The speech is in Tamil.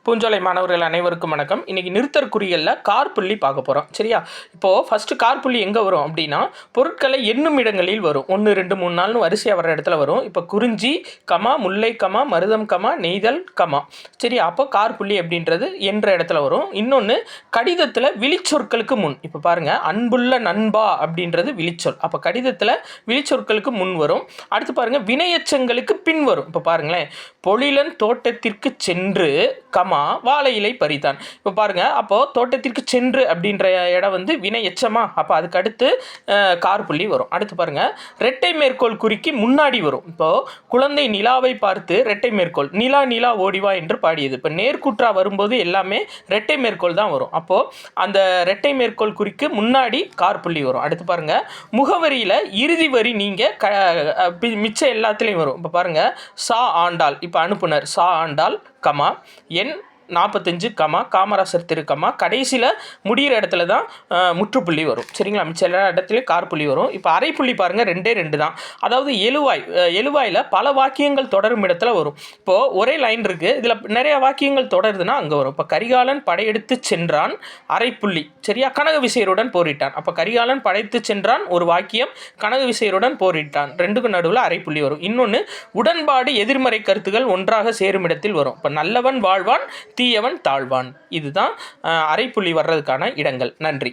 பூஞ்சோலை மாணவர்கள் அனைவருக்கும் வணக்கம். இன்றைக்கி நிறுத்தற் குறிகளில் காற்புள்ளி பார்க்க போகிறோம். சரியா? இப்போது ஃபஸ்ட்டு காற்புள்ளி எங்கே வரும் அப்படின்னா, பொருட்களை எண்ணும் இடங்களில் வரும். 1 2 3 4 வரிசையாக வர இடத்துல வரும். இப்போ குறிஞ்சி கமா, முல்லை கமா, மருதம் கமா, நெய்தல் கமா. சரியா? அப்போ காற்புள்ளி அப்படின்றது என்ற இடத்துல வரும். இன்னொன்று கடிதத்தில் விழிச்சொற்களுக்கு முன். இப்போ பாருங்கள், அன்புள்ள நண்பா அப்படின்றது விழிச்சொல். அப்போ கடிதத்தில் விழிச்சொற்களுக்கு முன் வரும். அடுத்து பாருங்கள், வினையச்சங்களுக்கு பின் வரும். இப்போ பாருங்களேன், பொழிலன் தோட்டத்திற்கு சென்று கமா வாழை இலை பறித்தான். இப்போ பாருங்கள், அப்போது தோட்டத்திற்கு சென்று அப்படின்ற இடம் வந்து வினை எச்சமா, அப்போ அதுக்கு அடுத்து காற்புள்ளி வரும். அடுத்து பாருங்கள், ரெட்டை மேற்கோள் குறிக்கு முன்னாடி வரும். இப்போது குழந்தை நிலாவை பார்த்து ரெட்டை மேற்கோள், நிலா நிலா ஓடிவா என்று பாடியது. இப்போ நேர்குற்றா வரும்போது எல்லாமே ரெட்டை மேற்கோள் தான் வரும். அப்போது அந்த ரெட்டை மேற்கோள் குறிக்கு முன்னாடி காற்புள்ளி வரும். அடுத்து பாருங்கள், முகவரியில் இறுதி வரி நீங்கள் மிச்சம் எல்லாத்துலேயும் வரும். இப்போ பாருங்கள், சா ஆண்டாள், இப்போ அனுப்புனர் சா ஆண்டாள் கமா எண் 45 கமா காமராசர் திரு கமா கடைசியில் முடிகிற இடத்துல தான் முற்றுப்புள்ளி வரும். சரிங்களா? மிச்ச எல்லா இடத்துலையும் காற்புள்ளி வரும். இப்போ அரைப்புள்ளி பாருங்கள், 2 தான். அதாவது எழுவாயில் பல வாக்கியங்கள் தொடரும் இடத்துல வரும். இப்போது ஒரே லைன் இருக்குது, இதில் நிறைய வாக்கியங்கள் தொடருதுன்னா அங்கே வரும். இப்போ கரிகாலன் படையெடுத்து சென்றான், அரைப்புள்ளி. சரியா? கனக விசயருடன் போரிட்டான். அப்போ கரிகாலன் படைத்து சென்றான் ஒரு வாக்கியம், கனக விசயருடன் போரிட்டான், ரெண்டுக்கும் நடுவில் அரைப்புள்ளி வரும். இன்னொன்று, உடன்பாடு எதிர்மறை கருத்துகள் ஒன்றாக சேரும் இடத்தில் வரும். இப்போ நல்லவன் வாழ்வான், தீயவன் தாழ்வான். இதுதான் அரைப்புள்ளி வர்றதுக்கான இடங்கள். நன்றி.